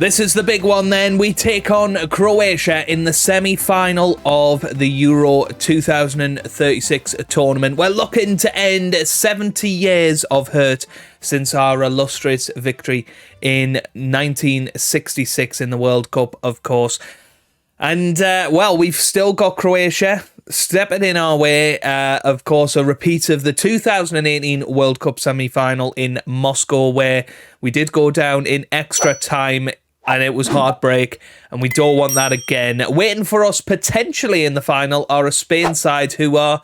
This is the big one then. We take on Croatia in the semi-final of the Euro 2036 tournament. We're looking to end 70 years of hurt since our illustrious victory in 1966 in the World Cup, of course. And, well, we've still got Croatia stepping in our way. Of course, a repeat of the 2018 World Cup semi-final in Moscow, where we did go down in extra time, and it was heartbreak, and we don't want that again. Waiting for us potentially in the final are a Spain side who are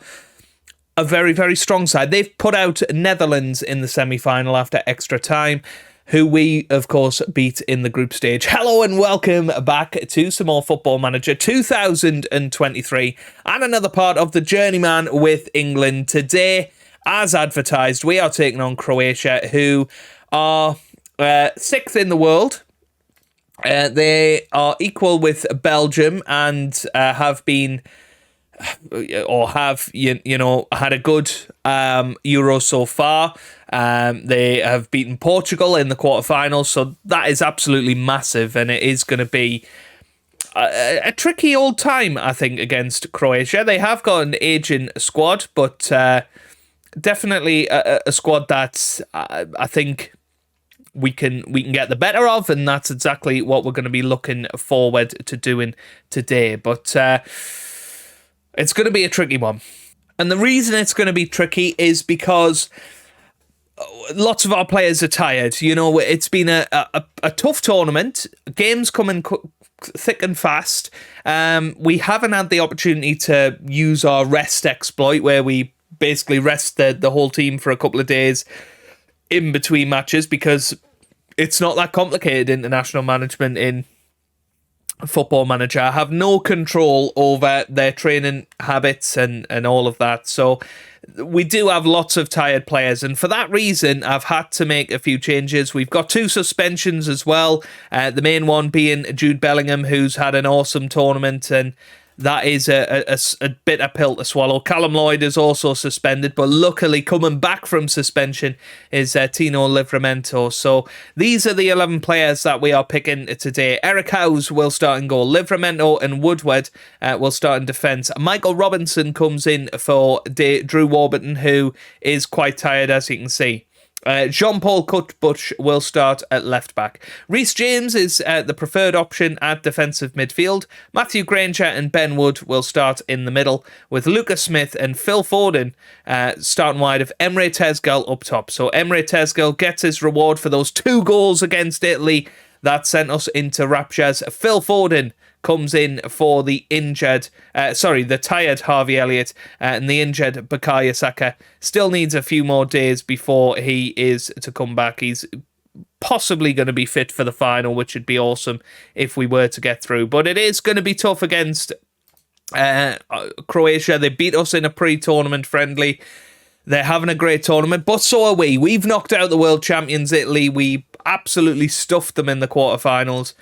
a very, very strong side. They've put out Netherlands in the semi-final after extra time, who we, of course, beat in the group stage. Hello and welcome back to some more Football Manager 2023 and another part of the Journeyman with England. Today, as advertised, we are taking on Croatia, who are sixth in the world. They are equal with Belgium and have been, or have, you know, had a good Euro so far. They have beaten Portugal in the quarterfinals, so that is absolutely massive, and it is going to be a tricky old time, I think, against Croatia. They have got an aging squad, but definitely a squad that I think we can get the better of, and that's exactly what we're going to be looking forward to doing today. But it's going to be a tricky one. And the reason it's going to be tricky is because lots of our players are tired. You know, it's been a tough tournament. Games coming thick and fast. We haven't had the opportunity to use our rest exploit, where we basically rest the whole team for a couple of days in between matches, because it's not that complicated, international management in Football Manager. I have no control over their training habits and all of that. So we do have lots of tired players, and for that reason I've had to make a few changes. We've got two suspensions as well, the main one being Jude Bellingham, who's had an awesome tournament, and that is a bitter pill to swallow. Callum Lloyd is also suspended, but luckily coming back from suspension is Tino Livramento. So these are the 11 players that we are picking today. Eric Howes will start in goal. Livramento and Woodward will start in defence. Michael Robinson comes in for Drew Warburton, who is quite tired, as you can see. Jean-Paul Cutbush will start at left back. Reece James is the preferred option at defensive midfield. Matthew Granger and Ben Wood will start in the middle, with Lucas Smith and Phil Foden starting wide of Emre Tezgel up top. So Emre Tezgel gets his reward for those 2 goals against Italy that sent us into raptures. Phil Foden comes in for the tired Harvey Elliott, and the injured Bukayo Saka still needs a few more days before he is to come back. He's possibly going to be fit for the final, which would be awesome if we were to get through. But it is going to be tough against Croatia. They beat us in a pre-tournament friendly. They're having a great tournament, but so are we. We've knocked out the world champions Italy. We absolutely stuffed them in the quarterfinals.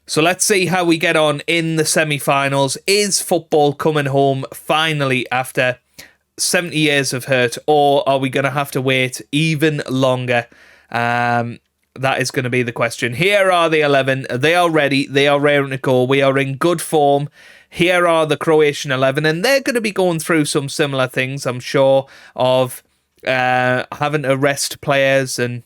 So let's see how we get on in the semi-finals. Is football coming home finally after 70 years of hurt, or are we going to have to wait even longer? That is going to be the question. Here are the 11. They are ready. They are raring to go. We are in good form. Here are the Croatian 11, and they're going to be going through some similar things, I'm sure, of having to rest players and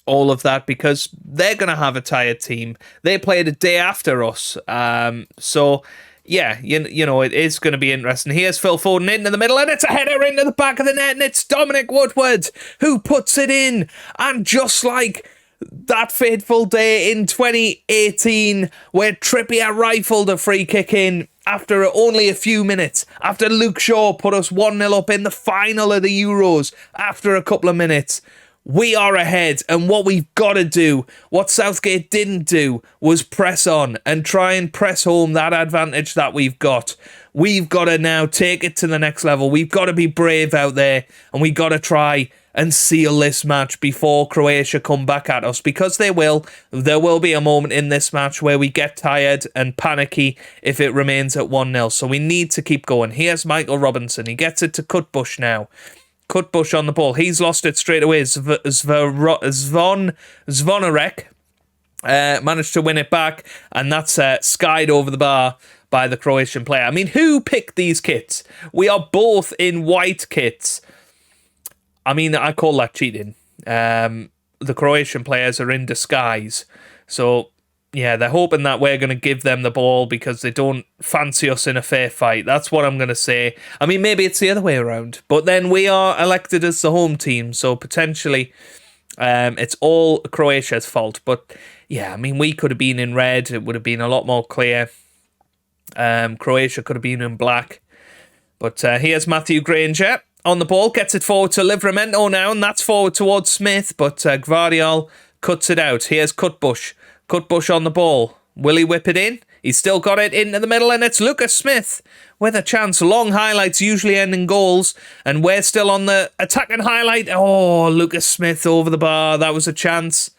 all of that, because they're going to have a tired team. They played a day after us. So, yeah, you know, it is going to be interesting. Here's Phil Foden into the middle, and it's a header into the back of the net, and it's Dominic Woodward who puts it in. And just like that fateful day in 2018 where Trippier rifled a free kick in after only a few minutes, after Luke Shaw put us 1-0 up in the final of the Euros after a couple of minutes, we are ahead, and what we've got to do, what Southgate didn't do, was press on and try and press home that advantage that we've got. We've got to now take it to the next level. We've got to be brave out there, and we've got to try and seal this match before Croatia come back at us, because they will. There will be a moment in this match where we get tired and panicky if it remains at 1-0. So we need to keep going. Here's Michael Robinson. He gets it to Cutbush now. Cutbush on the ball. He's lost it straight away. Zvonarek managed to win it back, and that's skied over the bar by the Croatian player. I mean, who picked these kits? We are both in white kits. I mean, I call that cheating. The Croatian players are in disguise. So, yeah, they're hoping that we're going to give them the ball because they don't fancy us in a fair fight. That's what I'm going to say. I mean, maybe it's the other way around. But then we are elected as the home team, so potentially it's all Croatia's fault. But, yeah, I mean, we could have been in red. It would have been a lot more clear. Croatia could have been in black. But here's Matthew Granger on the ball. Gets it forward to Livramento now, and that's forward towards Smith. But Gvardiol cuts it out. Here's Cutbush. Cutbush on the ball. Will he whip it in? He's still got it into the middle, and it's Lucas Smith with a chance. Long highlights usually end in goals, and we're still on the attacking highlight. Oh, Lucas Smith over the bar. That was a chance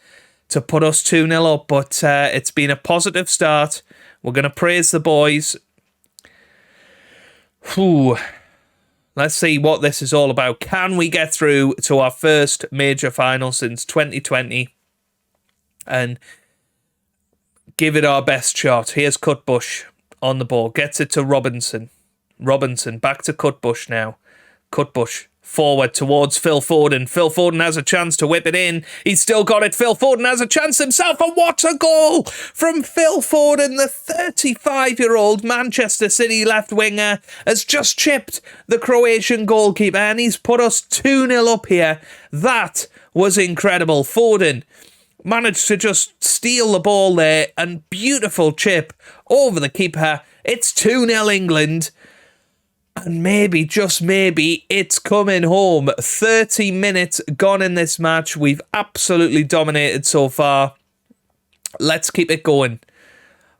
to put us 2-0 up, but it's been a positive start. We're going to praise the boys. Whew. Let's see what this is all about. Can we get through to our first major final since 2020? And give it our best shot. Here's Cutbush on the ball. Gets it to Robinson. Robinson back to Cutbush now. Cutbush forward towards Phil Foden. Phil Foden has a chance to whip it in. He's still got it. Phil Foden has a chance himself. And what a goal from Phil Foden. The 35-year-old Manchester City left winger has just chipped the Croatian goalkeeper, and he's put us 2-0 up here. That was incredible. Foden managed to just steal the ball there, and beautiful chip over the keeper. It's 2-0 England, and maybe, just maybe, it's coming home. 30 minutes gone in this match. We've absolutely dominated so far. Let's keep it going.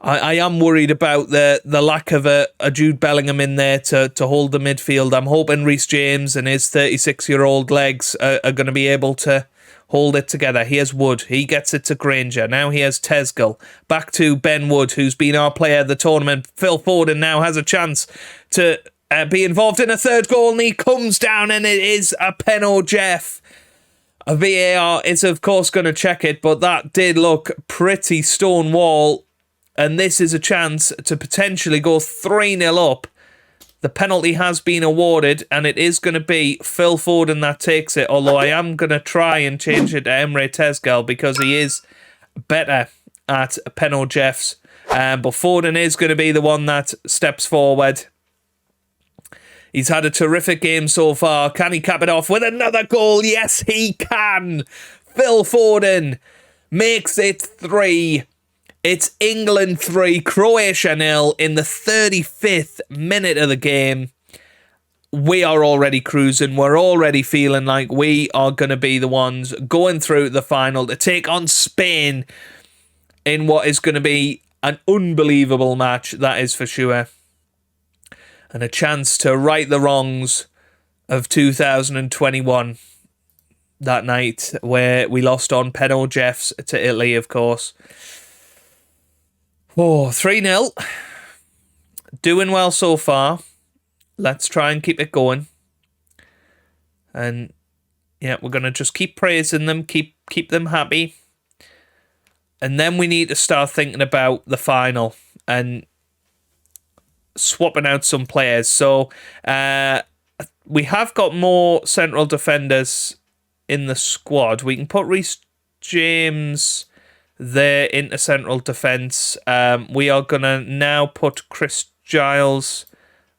I am worried about the lack of a Jude Bellingham in there to hold the midfield. I'm hoping Reece James and his 36-year-old legs are going to be able to hold it together. Here's Wood. He gets it to Granger. Now here's Tezgel. Back to Ben Wood, who's been our player of the tournament. Phil Foden now has a chance to be involved in a third goal, and he comes down, and it is a penalty, Jeff. A VAR is, of course, going to check it, but that did look pretty stonewall, and this is a chance to potentially go 3-0 up. The penalty has been awarded, and it is going to be Phil Foden that takes it, although I am going to try and change it to Emre Tezgel because he is better at penalty Jeffs. But Foden is going to be the one that steps forward. He's had a terrific game so far. Can he cap it off with another goal? Yes, he can. Phil Foden makes it 3. It's England 3, Croatia 0 in the 35th minute of the game. We are already cruising. We're already feeling like we are going to be the ones going through the final to take on Spain in what is going to be an unbelievable match, that is for sure. And a chance to right the wrongs of 2021, that night where we lost on penalty Jeffs to Italy, of course. Oh, 3-0. Doing well so far. Let's try and keep it going. And yeah, we're going to just keep praising them, keep them happy. And then we need to start thinking about the final and swapping out some players. So we have got more central defenders in the squad. We can put Reece James there into central defence. We are going to now put Chris Giles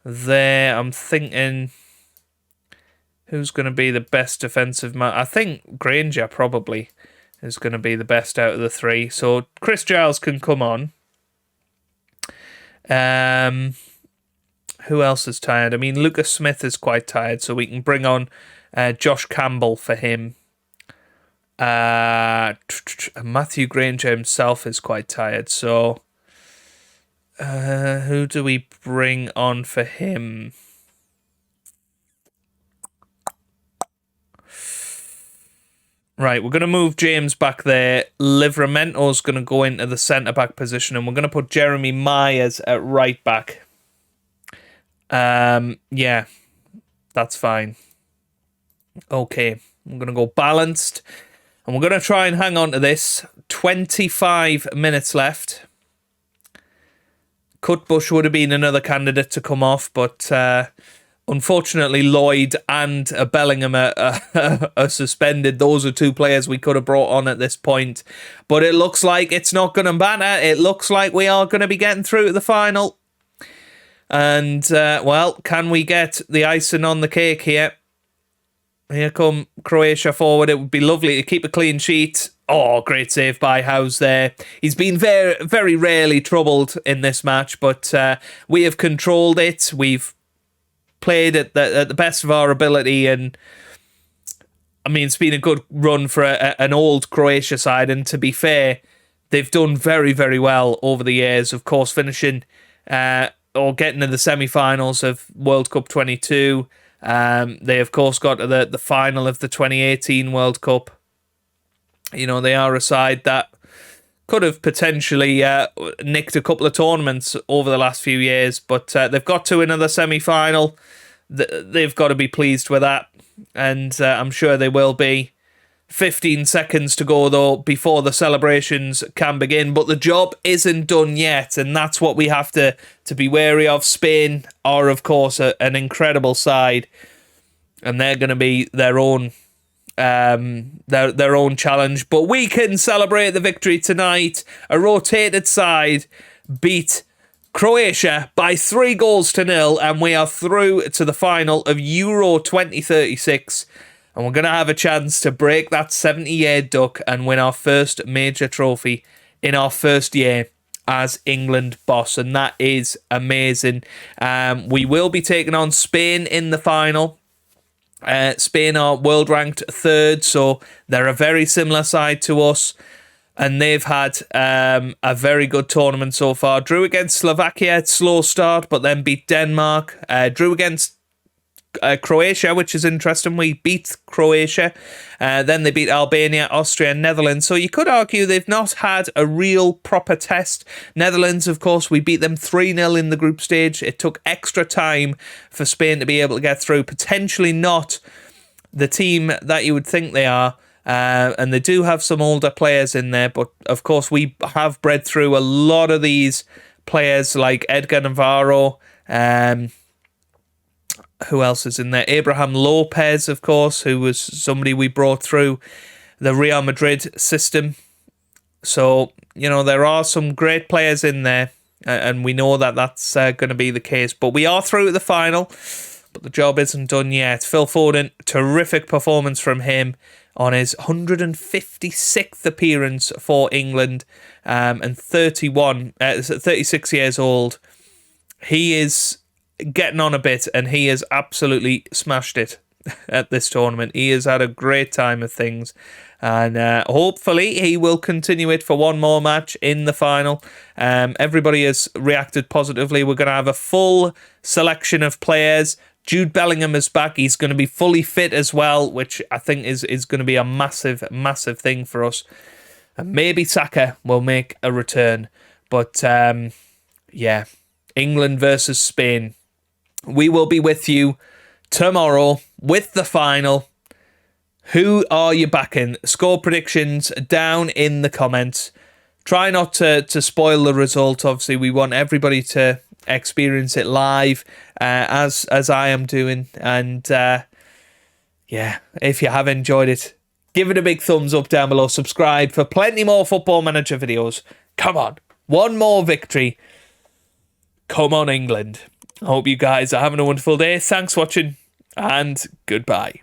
there. I'm thinking who's going to be the best defensive man. I think Granger probably is going to be the best out of the three. So Chris Giles can come on. Who else is tired? I mean, Lucas Smith is quite tired, so we can bring on Josh Campbell for him. Matthew Granger himself is quite tired, so who do we bring on for him? Right, we're going to move James back there. Livramento's going to go into the centre-back position, and we're going to put Jeremy Myers at right-back. Yeah, that's fine. Okay, I'm going to go balanced. And we're going to try and hang on to this. 25 minutes left. Cutbush would have been another candidate to come off, but unfortunately Lloyd and Bellingham are suspended. Those are two players we could have brought on at this point. But it looks like it's not going to matter. It looks like we are going to be getting through to the final. And, well, can we get the icing on the cake here? Here come Croatia forward. It would be lovely to keep a clean sheet. Oh, great save by Howes there. He's been very, very rarely troubled in this match, but we have controlled it. We've played at the best of our ability, and I mean, it's been a good run for an old Croatia side, and to be fair, they've done very, very well over the years. Of course, finishing or getting to the semi-finals of World Cup 22. They, of course, got to the final of the 2018 World Cup. You know, they are a side that could have potentially nicked a couple of tournaments over the last few years, but they've got to another semi-final. They've got to be pleased with that, and I'm sure they will be. 15 seconds to go, though, before the celebrations can begin, but the job isn't done yet, and that's what we have to be wary of. Spain are, of course, an incredible side, and they're going to be their own challenge, but we can celebrate the victory tonight. A rotated side beat Croatia by 3-0, and we are through to the final of Euro 2036, and we're going to have a chance to break that 70-year duck and win our first major trophy in our first year as England boss, and that is amazing. We will be taking on Spain in the final. Spain are world ranked third, so they're a very similar side to us, and they've had a very good tournament so far. Drew against Slovakia, slow start, but then beat Denmark. Drew against Croatia, which is interesting. We beat Croatia. Then they beat Albania, Austria, and Netherlands. So you could argue they've not had a real proper test. Netherlands, of course, we beat them 3-0 in the group stage. It took extra time for Spain to be able to get through. Potentially not the team that you would think they are. And they do have some older players in there. But, of course, we have bred through a lot of these players like Edgar Navarro, who else is in there? Abraham Lopez, of course, who was somebody we brought through the Real Madrid system. So, you know, there are some great players in there, and we know that that's going to be the case. But we are through to the final, but the job isn't done yet. Phil Foden, terrific performance from him on his 156th appearance for England, and 36 years old. He is getting on a bit, and he has absolutely smashed it at this tournament. He has had a great time of things, and hopefully he will continue it for one more match in the final. Everybody has reacted positively. We're going to have a full selection of players. Jude Bellingham is back. He's going to be fully fit as well, which I think is going to be a massive, massive thing for us. And maybe Saka will make a return. But, yeah, England versus Spain. We will be with you tomorrow with the final. Who are you backing? Score predictions down in the comments. Try not to spoil the result. Obviously, we want everybody to experience it live, as I am doing. And yeah, if you have enjoyed it, give it a big thumbs up down below. Subscribe for plenty more Football Manager videos. Come on, one more victory. Come on, England. I hope you guys are having a wonderful day. Thanks for watching, and goodbye.